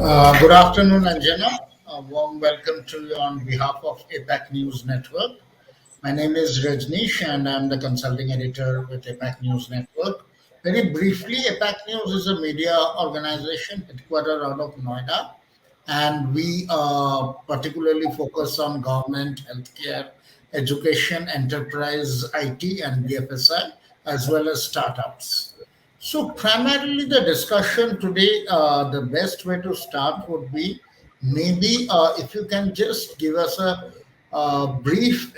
Good afternoon, Anjana. A warm welcome to you on behalf of APAC News Network. My name is Rajneesh and I'm the consulting editor with APAC News Network. Very briefly, APAC News is a media organization headquartered out of Noida, and we particularly focus on government, healthcare, education, enterprise, IT, and BFSI, as well as startups. So, primarily, the discussion today, the best way to start would be maybe if you can just give us a brief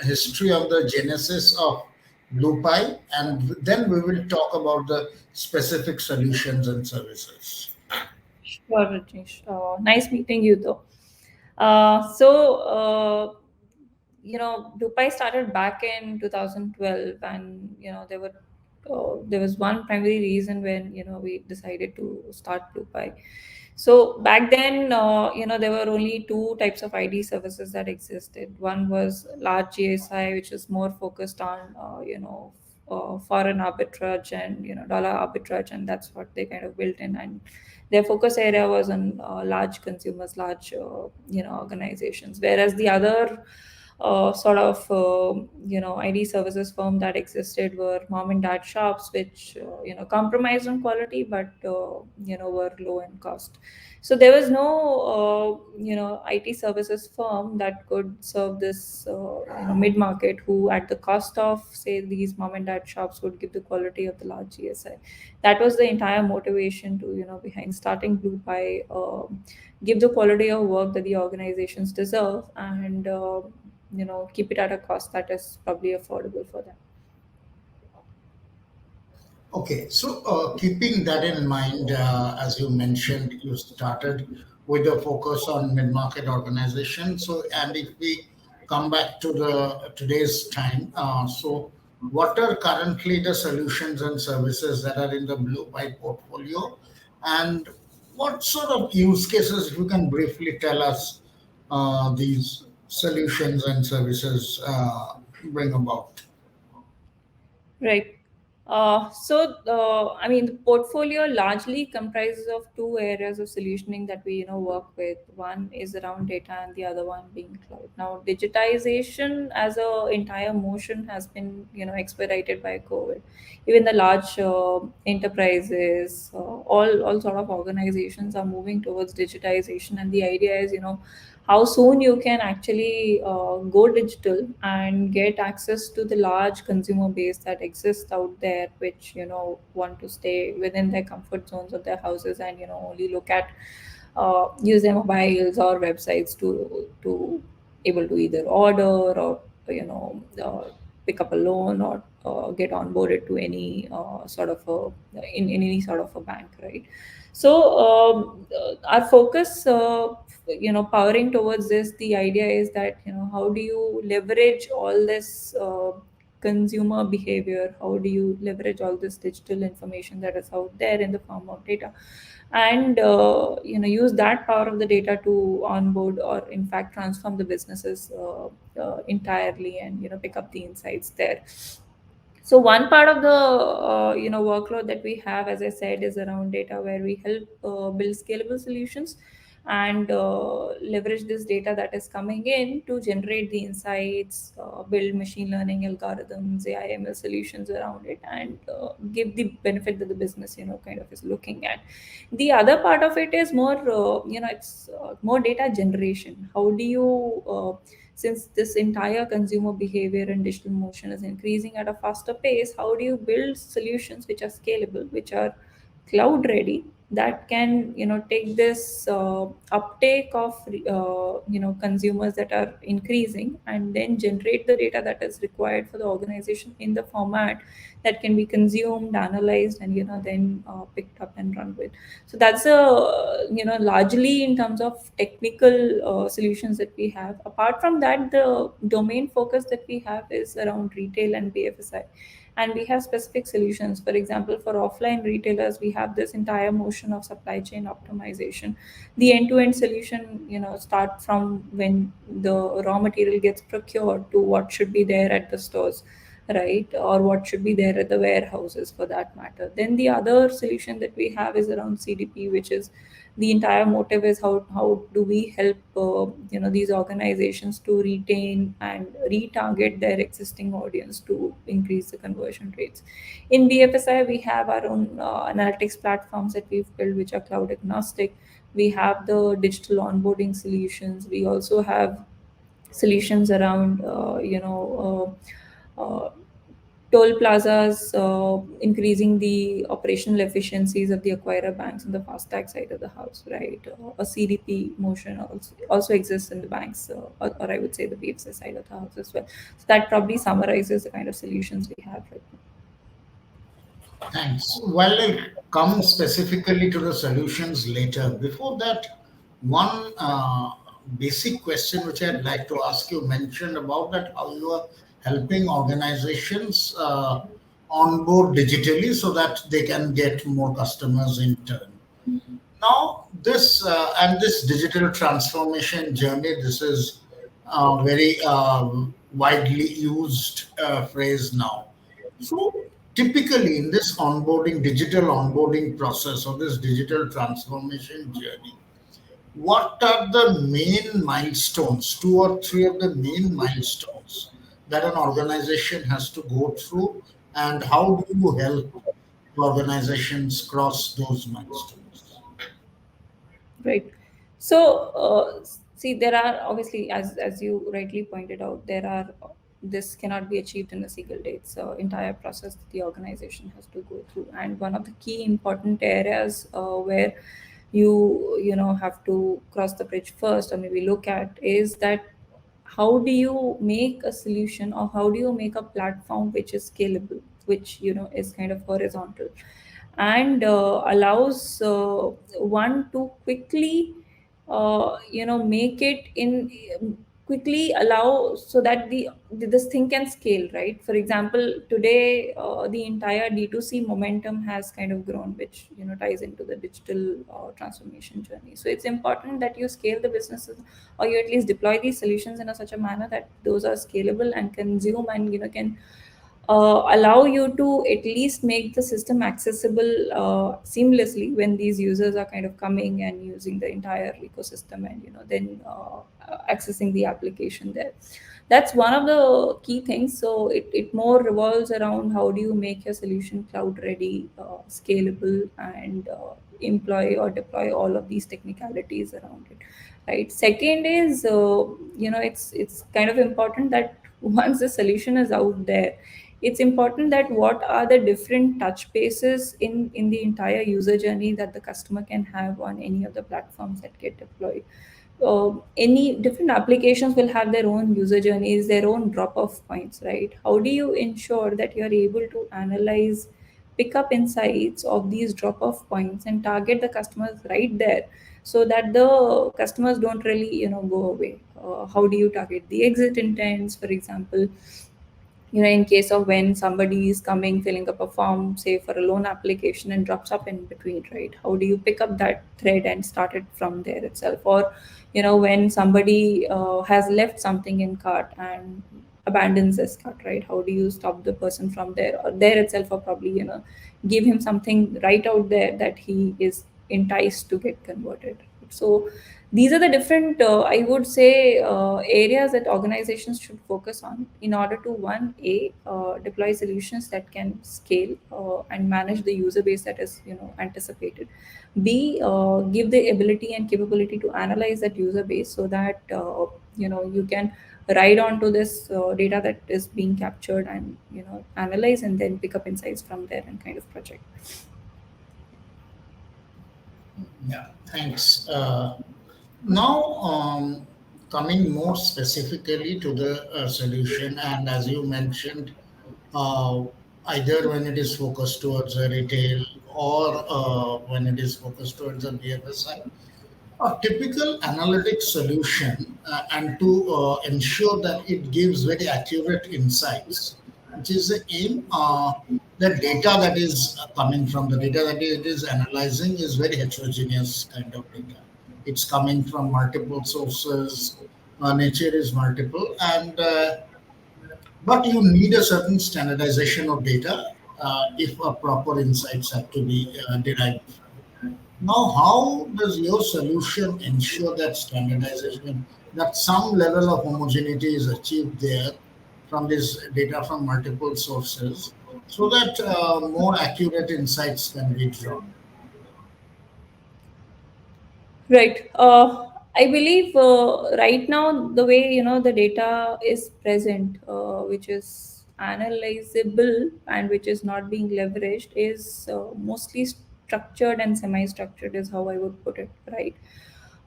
history of the genesis of BluePi, and then we will talk about the specific solutions and services. Sure, Rajneesh. Nice meeting you, though. Dubai started back in 2012, and there was one primary reason when we decided to start Dubai. So back then, there were only two types of ID services that existed. One was large GSI, which is more focused on foreign arbitrage and dollar arbitrage, and that's what they kind of built in. And their focus area was on large consumers, large organizations, whereas the other ID services firm that existed were mom and dad shops, which compromised on quality, but were low in cost. So there was no IT services firm that could serve this mid market, who at the cost of say these mom and dad shops would give the quality of the large GSI. That was the entire motivation to behind starting BluePi. Give the quality of work that the organizations deserve, and keep it at a cost that is probably affordable for them. Okay, so keeping that in mind, as you mentioned, you started with a focus on mid-market organizations. So, and if we come back to the today's time, so what are currently the solutions and services that are in the Blue Pipe portfolio, and what sort of use cases, if you can briefly tell us, these solutions and services bring about? Right. I mean, the portfolio largely comprises of two areas of solutioning that we, work with. One is around data, and the other one being cloud. Now, digitization as a entire motion has been, expedited by COVID. Even the large enterprises, all sort of organizations are moving towards digitization, and the idea is, how soon you can actually go digital and get access to the large consumer base that exists out there, which want to stay within their comfort zones of their houses, and only look at use their mobiles or websites to able to either order or pick up a loan or get onboarded to any sort of in any sort of a bank, right? So our focus powering towards this, the idea is that how do you leverage all this consumer behavior, how do you leverage all this digital information that is out there in the form of data, and use that power of the data to onboard or in fact transform the businesses entirely, and pick up the insights there. So one part of the workload that we have, as I said, is around data, where we help build scalable solutions and leverage this data that is coming in to generate the insights, build machine learning algorithms, AI/ML solutions around it, and give the benefit that the business kind of is looking at. The other part of it is more it's more data generation. How do you since this entire consumer behavior and digital motion is increasing at a faster pace, how do you build solutions which are scalable, which are cloud ready, that can take this uptake of consumers that are increasing, and then generate the data that is required for the organization in the format that can be consumed, analyzed, and then picked up and run with. So that's a largely in terms of technical solutions that we have. Apart from that, the domain focus that we have is around retail and BFSI, and we have specific solutions. For example, for offline retailers, we have this entire motion of supply chain optimization. The end-to-end solution start from when the raw material gets procured to what should be there at the stores, right, or what should be there at the warehouses for that matter. Then the other solution that we have is around CDP, which is the entire motive is how do we help these organizations to retain and retarget their existing audience to increase the conversion rates. In BFSI, we have our own analytics platforms that we've built, which are cloud agnostic. We have the digital onboarding solutions. We also have solutions around toll plazas, increasing the operational efficiencies of the acquirer banks on the FASTag side of the house, right? A CDP motion also exists in the banks, or I would say the BFSI side of the house as well. So that probably summarizes the kind of solutions we have right now. Thanks. Well, I'll come specifically to the solutions later. Before that, one basic question which I'd like to ask you mentioned about that how you are helping organizations onboard digitally so that they can get more customers in turn. Now, this digital transformation journey, this is a very widely used phrase now. So, typically, in this onboarding, digital onboarding process or this digital transformation journey, what are the main milestones, two or three of the main milestones that an organization has to go through, and how do you help organizations cross those milestones? Right. So, see, there are obviously, as you rightly pointed out, there are this cannot be achieved in a single day. It's an entire process that the organization has to go through, and one of the key important areas where you have to cross the bridge first, or maybe look at, is that how do you make a solution, or how do you make a platform which is scalable, which is kind of horizontal, and allows one to quickly make it in quickly allow so that this thing can scale, right? For example, today the entire D2C momentum has kind of grown, which ties into the digital transformation journey. So it's important that you scale the businesses, or you at least deploy these solutions in such a manner that those are scalable and consume, and can allow you to at least make the system accessible seamlessly when these users are kind of coming and using the entire ecosystem, and then accessing the application there. That's one of the key things. So it more revolves around how do you make your solution cloud ready, scalable, and employ or deploy all of these technicalities around it, right? Second is it's kind of important that once the solution is out there, it's important that what are the different touch bases in the entire user journey that the customer can have on any of the platforms that get deployed. Any different applications will have their own user journeys, their own drop off points, right? How do you ensure that you're able to analyze, pick up insights of these drop off points and target the customers right there, so that the customers don't really go away? How do you target the exit intents, for example? In case of when somebody is coming, filling up a form, say for a loan application, and drops up in between, right? How do you pick up that thread and start it from there itself? Or when somebody has left something in cart and abandons this cart, right? How do you stop the person from there, or there itself, or probably give him something right out there that he is enticed to get converted? So these are the different, I would say, areas that organizations should focus on in order to, one, a deploy solutions that can scale and manage the user base that is anticipated. B, give the ability and capability to analyze that user base, so that you can ride on to this data that is being captured, and analyze and then pick up insights from there and kind of project. Yeah, thanks. Now, coming more specifically to the solution, and as you mentioned, uh, either when it is focused towards a retail or when it is focused towards a BFSI, a typical analytic solution, and to ensure that it gives very accurate insights, which is the aim. The data that is coming from the data that it is analyzing is very heterogeneous kind of data. It's coming from multiple sources. Nature is multiple, and but you need a certain standardization of data if proper insights have to be derived from. Now, how does your solution ensure that standardization, that some level of homogeneity is achieved there from this data from multiple sources, so that more accurate insights can be drawn? Right. I believe right now the way the data is present, which is analyzable and which is not being leveraged, is mostly structured and semi-structured, is how I would put it. Right.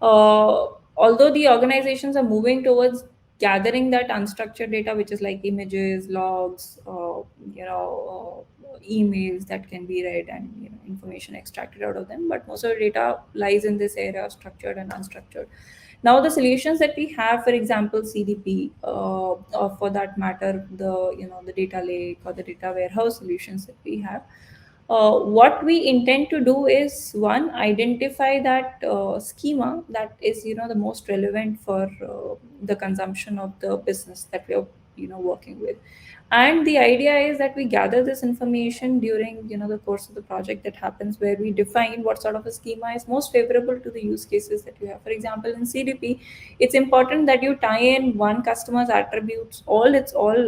Although the organizations are moving towards gathering that unstructured data, which is like images, logs, emails that can be read, and information extracted out of them, but most of the data lies in this area of structured and unstructured. Now the solutions that we have, for example CDP, or for that matter the data lake or the data warehouse solutions that we have, what we intend to do is, one, identify that schema that is the most relevant for the consumption of the business that we are working with. And the idea is that we gather this information during the course of the project that happens, where we define what sort of a schema is most favorable to the use cases that you have. For example, in CDP, it's important that you tie in one customer's attributes, all his or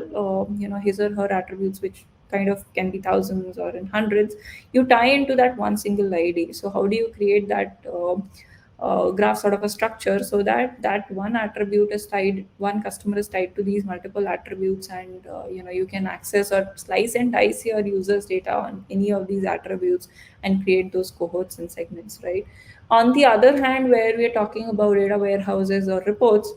her attributes, which kind of can be thousands or in hundreds. You tie into that one single ID. So how do you create that graph sort of a structure, so that that one attribute is tied, one customer is tied to these multiple attributes, and you can access or slice and dice your users data on any of these attributes and create those cohorts and segments, right? On the other hand, where we are talking about data warehouses or reports,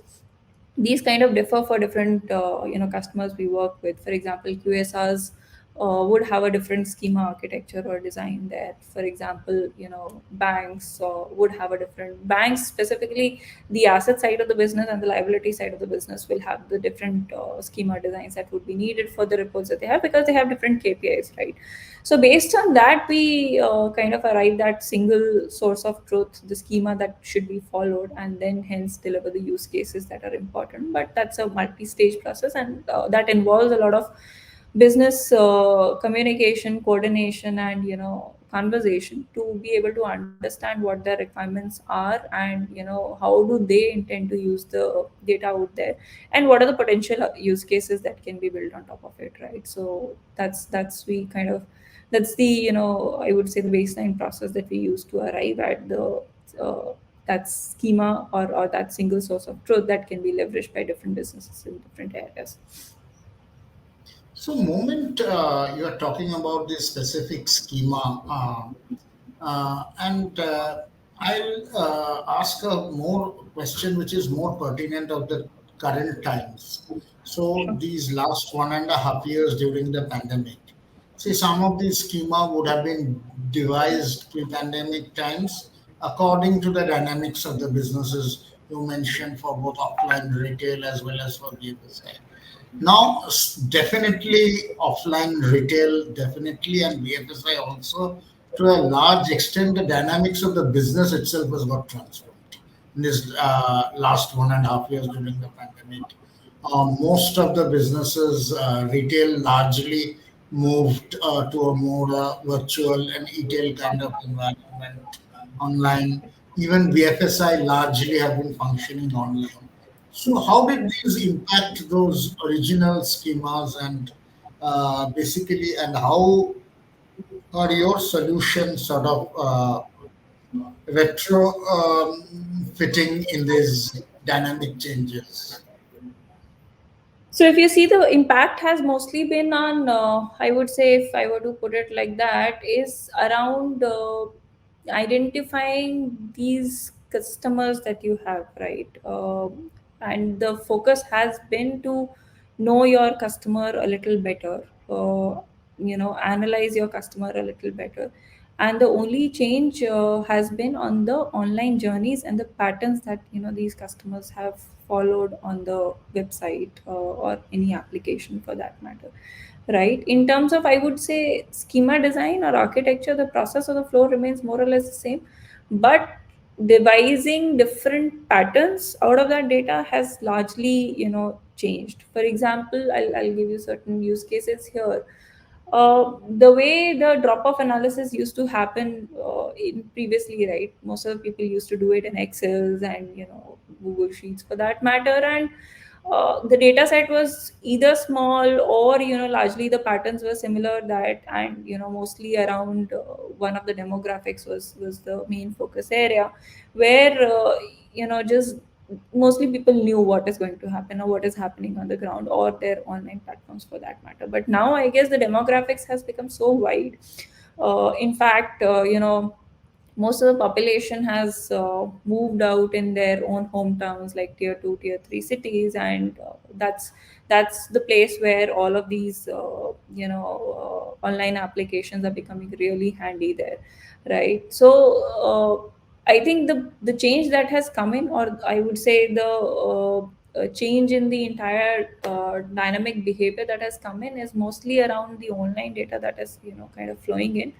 these kind of differ for different customers we work with. For example, QSRs would have a different schema architecture or design there. For example, banks would have a different, banks specifically, the asset side of the business and the liability side of the business will have the different schema designs that would be needed for the reports that they have, because they have different KPIs, right? So based on that, we kind of arrive at single source of truth, the schema that should be followed, and then hence deliver the use cases that are important. But that's a multi-stage process, and that involves a lot of business communication, coordination, and conversation to be able to understand what their requirements are, and how do they intend to use the data out there, and what are the potential use cases that can be built on top of it, right? So that's we kind of, that's the I would say the baseline process that we use to arrive at the that schema, or that single source of truth that can be leveraged by different businesses in different areas. So, moment you are talking about this specific schema, and I'll ask a more question which is more pertinent of the current times. So, Sure. these last 1.5 years during the pandemic, see, some of these schema would have been devised pre-pandemic times according to the dynamics of the businesses you mentioned for both offline retail as well as for BFSI. Now, definitely offline retail, definitely, and BFSI also, to a large extent, the dynamics of the business itself has got transformed in this last 1.5 years during the pandemic. Most of the businesses, retail largely moved to a more virtual and e-tail kind of environment online. Even BFSI largely have been functioning online. So, how did these impact those original schemas and basically, and how are your solutions sort of retro fitting in these dynamic changes? So if you see, the impact has mostly been on, I would say, if I were to put it like that, is around identifying these customers that you have, right? And the focus has been to know your customer a little better, analyze your customer a little better. And the only change has been on the online journeys and the patterns that these customers have followed on the website, or any application for that matter, right? In terms of, I would say, schema design or architecture, the process or the flow remains more or less the same, but devising different patterns out of that data has largely changed. For example, I'll give you certain use cases here. the way the drop off analysis used to happen in previously, right? Most of the people used to do it in Excels and Google Sheets for that matter, and the data set was either small or largely the patterns were similar, that and mostly around one of the demographics was the main focus area, where just mostly people knew what is going to happen or what is happening on the ground or their online platforms for that matter. But now I guess the demographics has become so wide. In fact, most of the population has moved out in their own hometowns, like tier 2, tier 3 cities, and that's the place where all of these online applications are becoming really handy there, right? So I think the change that has come in, or I would say the change in the entire dynamic behavior that has come in, is mostly around the online data that is kind of flowing in.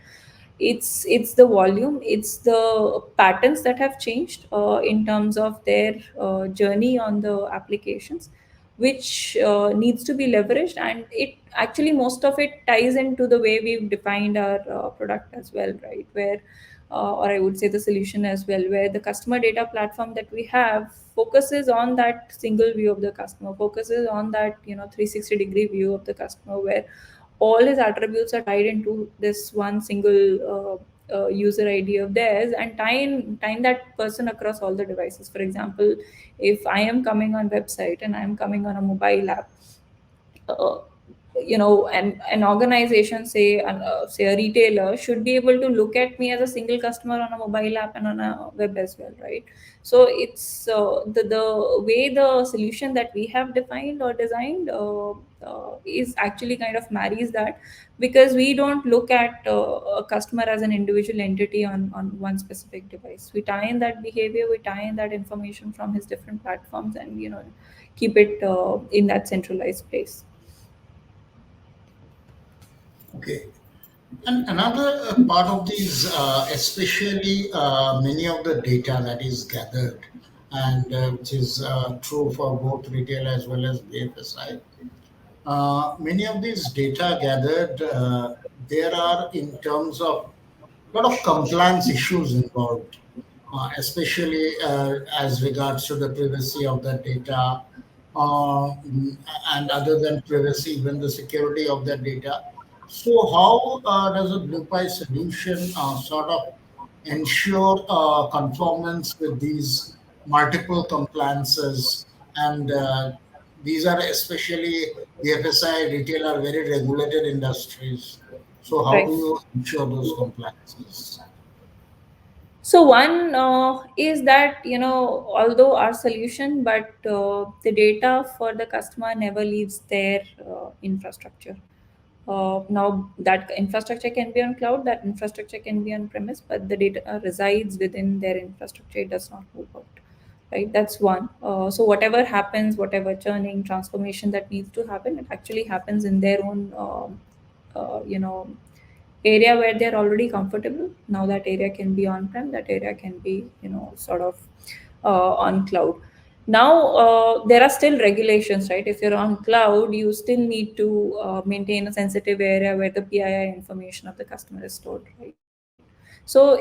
It's the volume, it's the patterns that have changed in terms of their journey on the applications, which needs to be leveraged, and it actually, most of it ties into the way we've defined our product as well, right? Where or I would say the solution as well, where the customer data platform that we have focuses on that single view of the customer, focuses on that 360-degree view of the customer, where all his attributes are tied into this one single user ID of theirs, and tying that person across all the devices. For example, if I am coming on website and I am coming on a mobile app, uh, an organization, say a retailer, should be able to look at me as a single customer on a mobile app and on a web as well, right? So it's the way the solution that we have defined or designed is actually kind of marries that, because we don't look at a customer as an individual entity on one specific device. We tie in that behavior, we tie in that information from his different platforms, and keep it in that centralized place. Okay. And another part of these, especially many of the data that is gathered, and which is true for both retail as well as BFSI, many of these data gathered, there are in terms of lot of compliance issues involved, especially as regards to the privacy of the data, and other than privacy, even the security of the data. So, how does a BluePi solution sort of ensure conformance with these multiple compliances? And these are especially the FSI retail are very regulated industries. So, how Right. do you ensure those compliances? So one is that although our solution, but the data for the customer never leaves their infrastructure. Now that infrastructure can be on cloud, that infrastructure can be on premise, but the data resides within their infrastructure. It does not move out. Right, that's one. So whatever happens, whatever churning, transformation that needs to happen, it actually happens in their own area where they're already comfortable. Now that area can be on prem, that area can be sort of on cloud. Now there are still regulations, right? If you're on cloud, you still need to maintain a sensitive area where the PII information of the customer is stored, right? So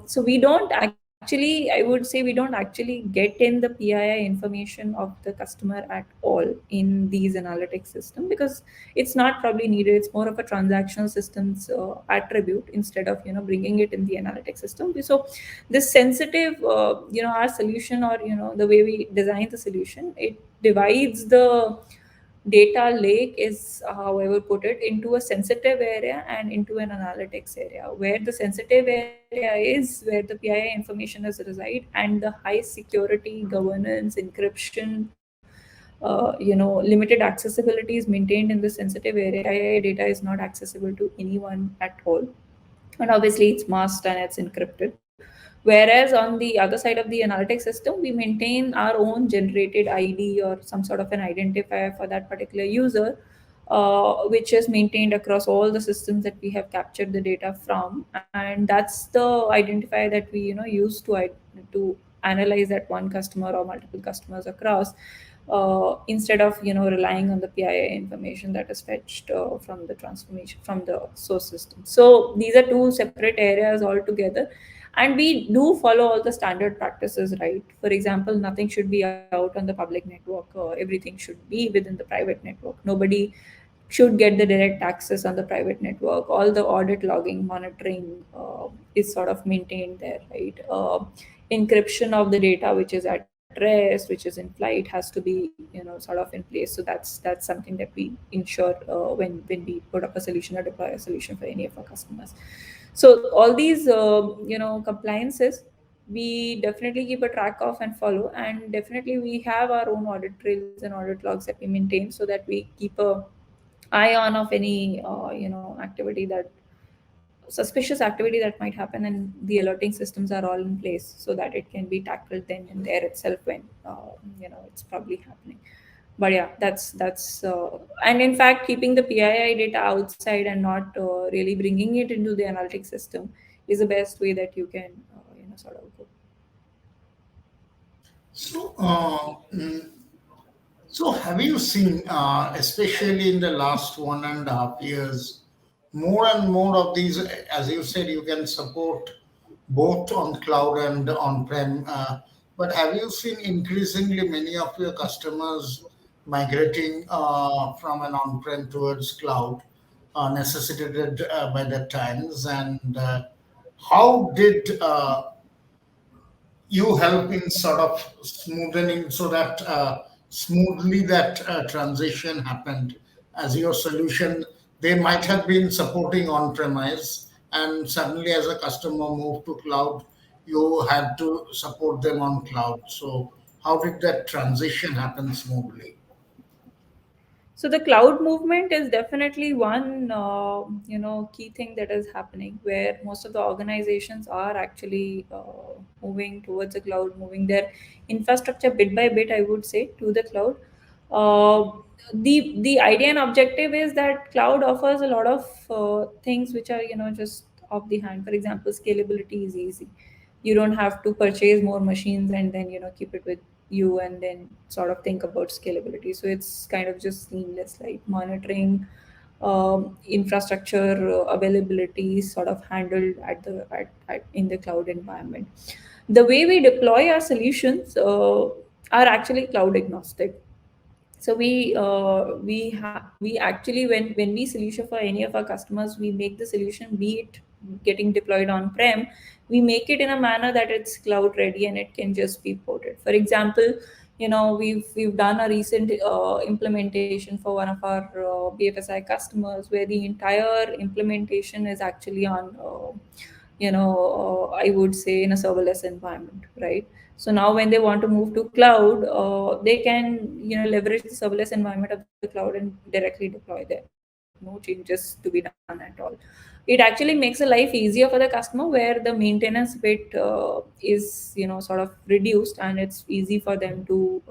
so we don't actually, I would say, we don't actually get in the PII information of the customer at all in these analytics system, because it's not probably needed. It's more of a transactional systems attribute, instead of bringing it in the analytics system. So this sensitive our solution, or the way we design the solution, it divides the data lake, is how I would put it, into a sensitive area and into an analytics area, where the sensitive area is where the PII information is reside, and the high security, governance, encryption, limited accessibility is maintained in the sensitive area. PII data is not accessible to anyone at all, and obviously it's masked and it's encrypted. Whereas on the other side of the analytics system, we maintain our own generated ID or some sort of an identifier for that particular user, which is maintained across all the systems that we have captured the data from, and that's the identifier that we use to analyze that one customer or multiple customers across. instead of relying on the PII information that is fetched from the transformation from the source system. So these are two separate areas altogether, and we do follow all the standard practices, right? For example, nothing should be out on the public network. Everything should be within the private network. Nobody should get the direct access on the private network. All the audit logging, monitoring is sort of maintained there, right? Encryption of the data, which is at rest, which is in flight, has to be sort of in place. So that's something that we ensure when we put up a solution or deploy a solution for any of our customers. So all these compliances we definitely keep a track of and follow, and definitely we have our own audit trails and audit logs that we maintain so that we keep a eye on of any activity that suspicious activity that might happen, and the alerting systems are all in place so that it can be tackled then and there itself when it's probably happening. But yeah, that's and in fact keeping the PII data outside and not really bringing it into the analytics system is the best way that you can sort of go. So, so have you seen, especially in the last 1.5 years, more and more of these, as you said, you can support both on cloud and on-prem. But have you seen increasingly many of your customers migrating from an on-prem towards cloud, necessitated by the times? And how did you help in sort of smoothening so that smoothly that transition happened as your solution? They might have been supporting on premise, and suddenly as a customer moved to cloud, you had to support them on cloud. So how did that transition happen smoothly? So the cloud movement is definitely one key thing that is happening, where most of the organizations are actually moving towards the cloud, moving their infrastructure bit by bit, I would say, to the cloud. The idea and objective is that cloud offers a lot of things which are just off the hand. For example, scalability is easy. You don't have to purchase more machines and then keep it with you and then sort of think about scalability. So it's kind of just seamless, like monitoring infrastructure availability is sort of handled in the cloud environment. The way we deploy our solutions are actually cloud agnostic. So we actually, when we solution for any of our customers, we make the solution, be it getting deployed on prem, we make it in a manner that it's cloud ready and it can just be ported. For example, we've done a recent implementation for one of our BFSI customers where the entire implementation is actually on I would say in a serverless environment, right? So now when they want to move to cloud, they can leverage the serverless environment of the cloud and directly deploy there. No changes to be done at all. It actually makes the life easier for the customer, where the maintenance bit is sort of reduced, and it's easy for them to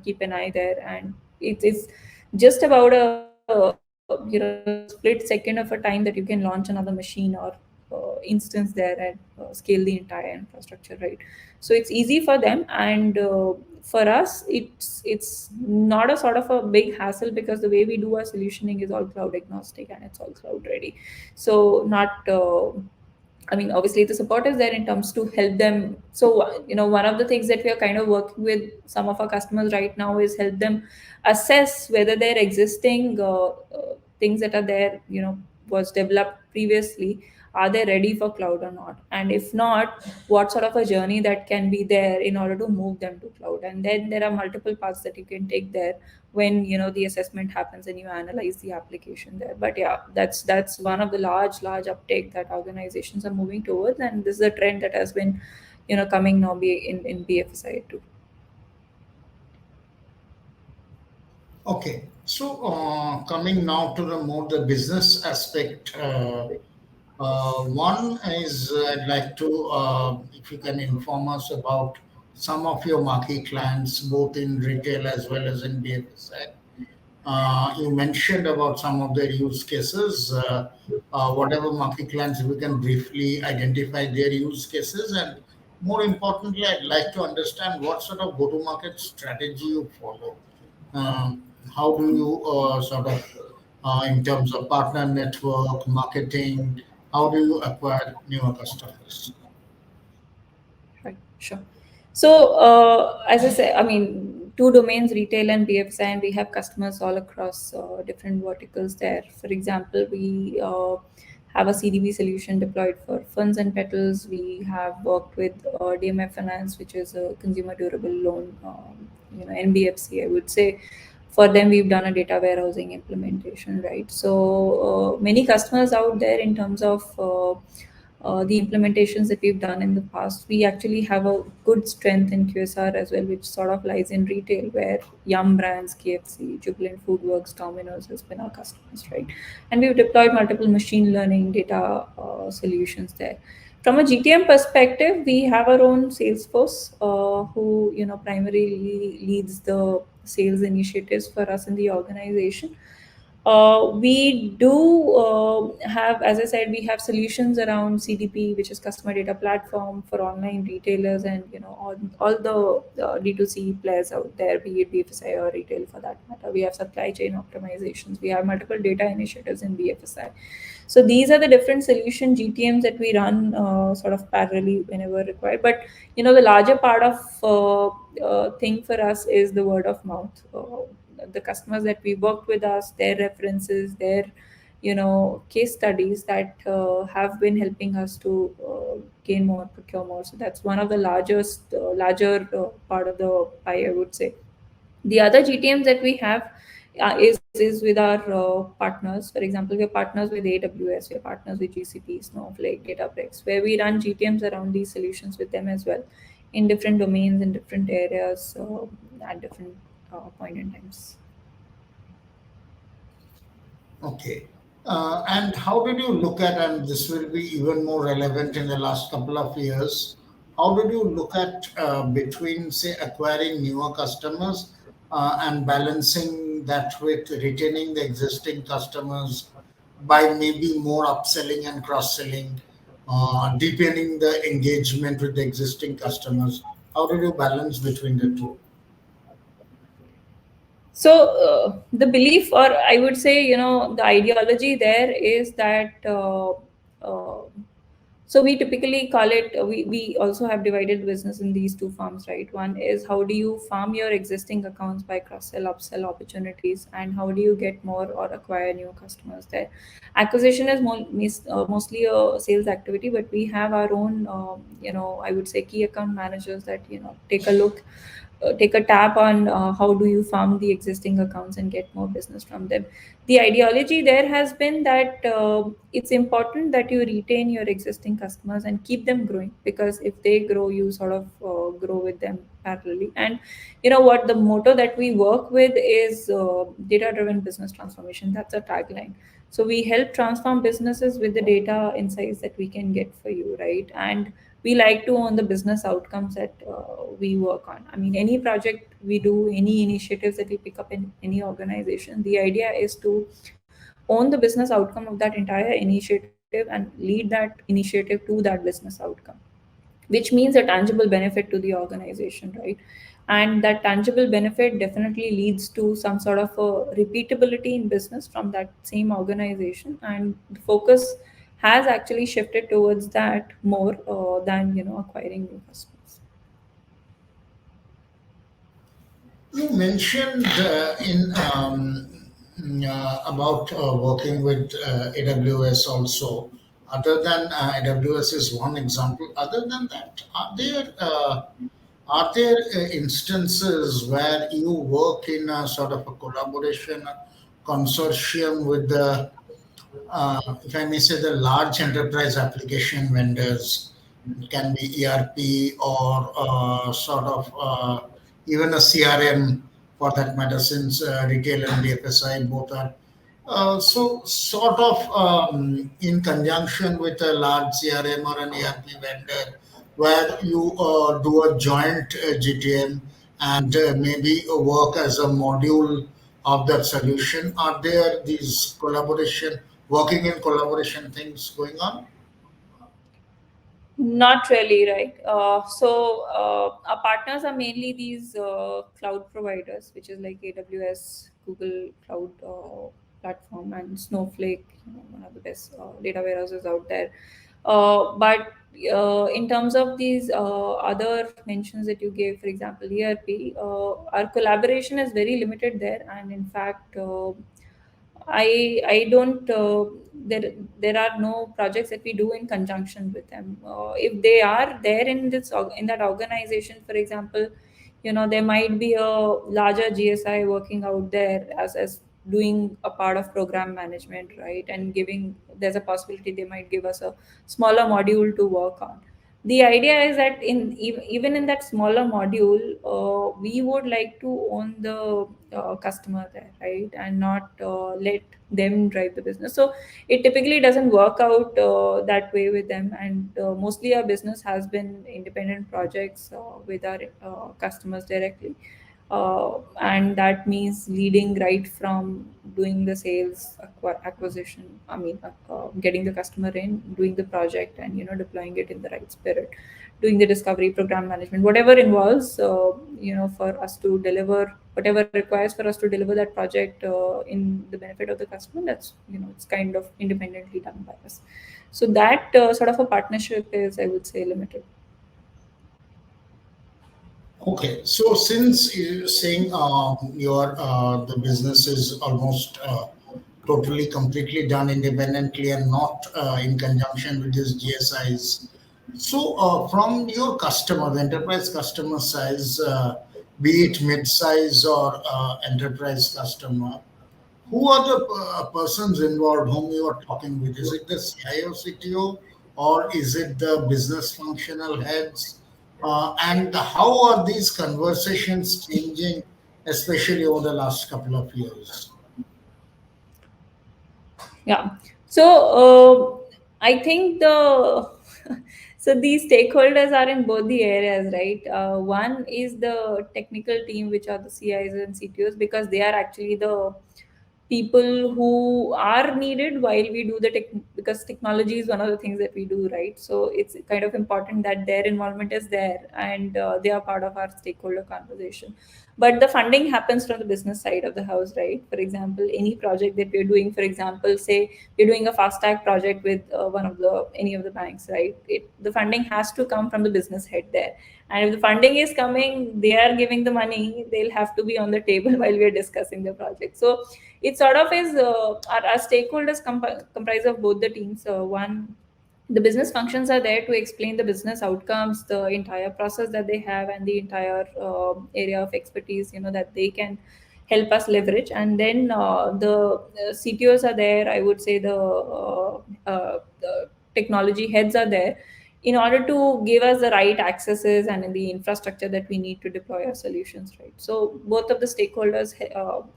keep an eye there, and it is just about a split second of a time that you can launch another machine or instance there and scale the entire infrastructure, right? So it's easy for them, and for us it's not a sort of a big hassle, because the way we do our solutioning is all cloud agnostic and it's all cloud ready. So not I mean, obviously, the support is there in terms to help them. So, one of the things that we are kind of working with some of our customers right now is help them assess whether their existing things that are there, was developed previously, are they ready for cloud or not? And if not, what sort of a journey that can be there in order to move them to cloud? And then there are multiple paths that you can take there when the assessment happens and you analyze the application there. But yeah, that's one of the large uptake that organizations are moving towards, and this is a trend that has been coming now be in BFSI too. Okay, so coming now to the business aspect. One is I'd like to, if you can inform us about some of your marquee clients, both in retail as well as in BFSI. You mentioned about some of their use cases. Whatever marquee clients, if we can briefly identify their use cases and more importantly, I'd like to understand what sort of go-to-market strategy you follow. How do you in terms of partner network, marketing, how do you acquire newer customers? Right, sure. So, as I say, I mean, two domains, retail and BFSI, and we have customers all across different verticals there. For example, we have a CDB solution deployed for funds and petals. We have worked with DMF Finance, which is a consumer durable loan, NBFC, I would say. For them, we've done a data warehousing implementation, right? So, many customers out there in terms of the implementations that we've done in the past, we actually have a good strength in QSR as well, which sort of lies in retail, where Yum Brands, KFC, Jubilant Foodworks, Domino's has been our customers, right? And we've deployed multiple machine learning data solutions there. From a GTM perspective, we have our own sales force who primarily leads the sales initiatives for us in the organization. We do have, as I said, we have solutions around CDP, which is customer data platform for online retailers, and all the D2C players out there, be it BFSI or retail for that matter. We have supply chain optimizations. We have multiple data initiatives in BFSI. So these are the different solution GTMs that we run sort of parallelly whenever required. But the larger part of thing for us is the word of mouth. The customers that we worked with us, their references, their case studies that have been helping us to gain more, procure more. So that's one of the larger part of the pie, I would say. The other GTMs that we have is with our partners. For example, we are partners with AWS, we are partners with GCP, Snowflake, Databricks, where we run GTMs around these solutions with them as well, in different domains, in different areas, at different point in times. Okay. And how did you look at, and this will be even more relevant in the last couple of years, how did you look at between, say, acquiring newer customers and balancing that with retaining the existing customers by maybe more upselling and cross-selling, deepening the engagement with the existing customers? How did you balance between the two? So the belief, or I would say, the ideology there is that uh, so we typically call it, we also have divided business in these two farms, right? One is how do you farm your existing accounts by cross sell, upsell opportunities, and how do you get more or acquire new customers there. Acquisition is mostly a sales activity, but we have our own, I would say, key account managers that take a tap on how do you farm the existing accounts and get more business from them. The ideology there has been that it's important that you retain your existing customers and keep them growing, because if they grow, you sort of grow with them parallelly. And what the motto that we work with is data driven business transformation. That's a tagline. So we help transform businesses with the data insights that we can get for you, right? And we like to own the business outcomes that we work on. I mean, any project we do, any initiatives that we pick up in any organization, the idea is to own the business outcome of that entire initiative and lead that initiative to that business outcome, which means a tangible benefit to the organization, right? And that tangible benefit definitely leads to some sort of a repeatability in business from that same organization, and the focus has actually shifted towards that more than acquiring new customers. You mentioned about working with AWS also. Other than AWS is one example. Other than that, are there instances where you work in a sort of a collaboration consortium with the if I may say, the large enterprise application vendors? It can be ERP or even a CRM for that matter, since retail and BFSI both are. So, sort of in conjunction with a large CRM or an ERP vendor, where you do a joint GTM and maybe work as a module of that solution. Are there these collaboration, working in collaboration things going on? Not really, right? Our partners are mainly these cloud providers, which is like AWS, Google Cloud platform, and Snowflake, one of the best data warehouses out there. But in terms of these other mentions that you gave, for example, ERP, our collaboration is very limited there, and in fact, I don't there are no projects that we do in conjunction with them. If they are there in in that organization, for example, there might be a larger GSI working out there as doing a part of program management, right? And giving there's a possibility they might give us a smaller module to work on. The idea is that even in that smaller module, we would like to own the customer there, right, and not let them drive the business. So it typically doesn't work out that way with them, and mostly our business has been independent projects with our customers directly. And that means leading right from doing the sales acquisition, getting the customer in, doing the project, and deploying it in the right spirit, doing the discovery, program management, whatever involves for us to deliver whatever requires for us to deliver that project in the benefit of the customer. That's it's kind of independently done by us. So that sort of a partnership is, I would say, limited. Okay, so since you're saying your the business is almost totally completely done independently and not in conjunction with these GSIs, so from your customer, the enterprise customer size, be it mid-size or enterprise customer, who are the persons involved whom you are talking with? Is it the CIO, CTO, or is it the business functional heads? And how are these conversations changing, especially over the last couple of years? Yeah. So I think so these stakeholders are in both the areas, right? One is the technical team, which are the CIs and CTOs, because they are actually the people who are needed while we do the tech, because technology is one of the things that we do, right? So it's kind of important that their involvement is there, and they are part of our stakeholder conversation. But the funding happens from the business side of the house, right? For example, any project that we're doing, for example, say we're doing a fast tag project with one of the any of the banks, right? The funding has to come from the business head there, and if the funding is coming, they are giving the money, they'll have to be on the table while we're discussing the project. So it sort of is our stakeholders comprise of both the teams. One, the business functions are there to explain the business outcomes, the entire process that they have, and the entire area of expertise that they can help us leverage. And then the CTOs are there, I would say. The technology heads are there in order to give us the right accesses and in the infrastructure that we need to deploy our solutions, right? So both of the stakeholders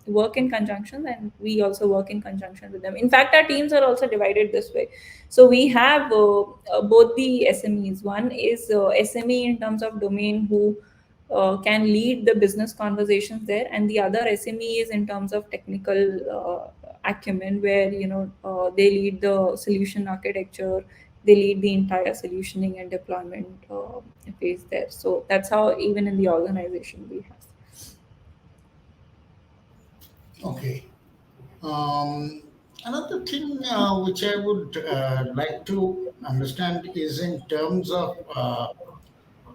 work in conjunction, and we also work in conjunction with them. In fact, our teams are also divided this way. So we have both the SMEs. One is SME in terms of domain, who can lead the business conversations there, and the other SME is in terms of technical acumen, where they lead the solution architecture, they lead the entire solutioning and deployment phase there. So that's how even in the organization we have. Okay. Um, Another thing which I would like to understand is in terms of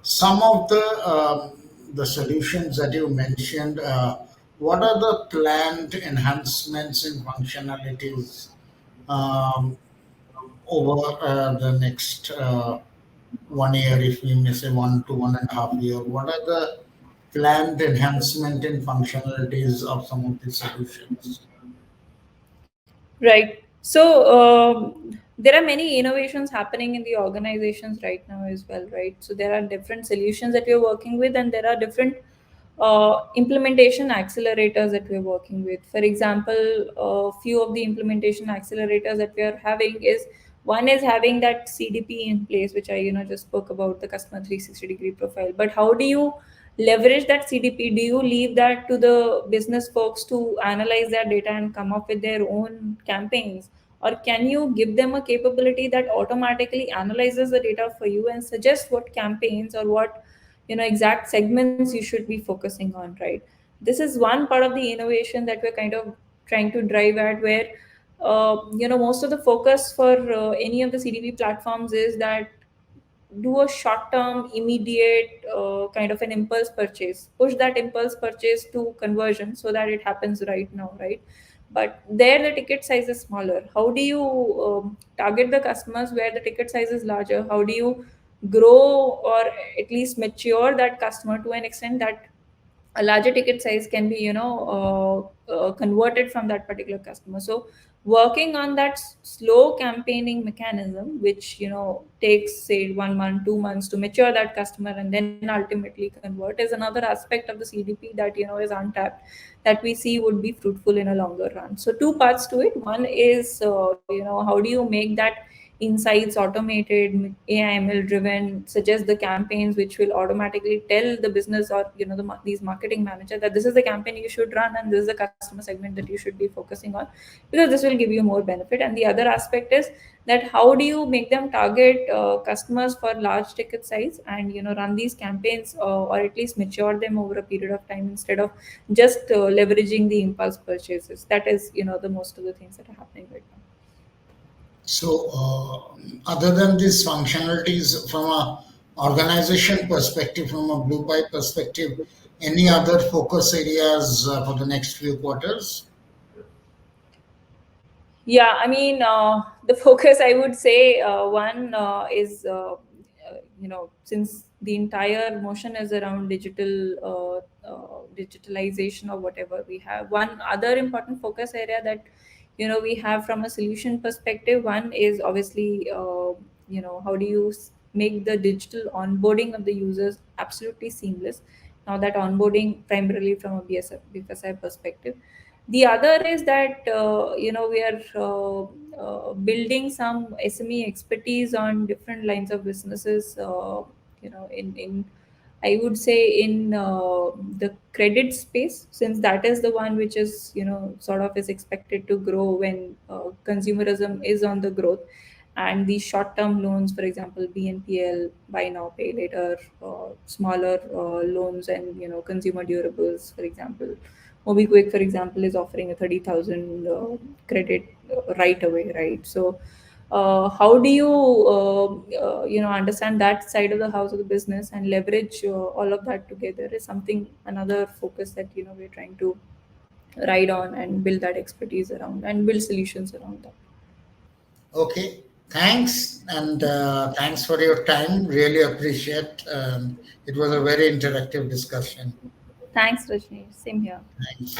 some of the solutions that you mentioned. What are the planned enhancements in functionalities um, over the next 1 year, if we may say 1 to 1.5 year? What are the planned enhancement in functionalities of some of these solutions? Right. So there are many innovations happening in the organizations right now as well, right? So there are different solutions that we're working with, and there are different implementation accelerators that we're working with. For example, a few of the implementation accelerators that we are having is, one is having that CDP in place, which I just spoke about, the customer 360-degree profile. But how do you leverage that CDP? Do you leave that to the business folks to analyze their data and come up with their own campaigns, or can you give them a capability that automatically analyzes the data for you and suggests what campaigns or what exact segments you should be focusing on, right? This is one part of the innovation that we're kind of trying to drive at, where most of the focus for any of the CDP platforms is that do a short term immediate kind of an impulse purchase, push that impulse purchase to conversion so that it happens right now, right? But there the ticket size is smaller. How do you target the customers where the ticket size is larger? How do you grow or at least mature that customer to an extent that a larger ticket size can be converted from that particular customer? So working on that slow campaigning mechanism, which takes say 1 month 2 months to mature that customer and then ultimately convert, is another aspect of the CDP that is untapped, that we see would be fruitful in a longer run. So two parts to it. One is how do you make that insights automated, AIML driven, suggest the campaigns which will automatically tell the business or these marketing manager that this is the campaign you should run and this is the customer segment that you should be focusing on, because this will give you more benefit. And the other aspect is that how do you make them target customers for large ticket size and run these campaigns, or at least mature them over a period of time instead of just leveraging the impulse purchases. That is the most of the things that are happening right now. So, other than these functionalities, from a organization perspective, from a BluePi perspective, any other focus areas for the next few quarters? Yeah, I mean, the focus, I would say, one is, since the entire motion is around digitalization or whatever, we have one other important focus area that, we have from a solution perspective. One is obviously, how do you make the digital onboarding of the users absolutely seamless? Now, that onboarding primarily from a BFSI perspective. The other is that we are building some SME expertise on different lines of businesses. In I would say in the credit space, since that is the one which is sort of is expected to grow when consumerism is on the growth, and these short-term loans, for example, BNPL, buy now pay later, smaller loans, and consumer durables, for example. MobiKwik, for example, is offering a 30,000 credit right away, right? So, how do you understand that side of the house of the business and leverage all of that together is something, another focus that we're trying to ride on and build that expertise around and build solutions around that. Okay, thanks, and thanks for your time. Really appreciate. It was a very interactive discussion. Thanks, Rajni. Same here. Thanks.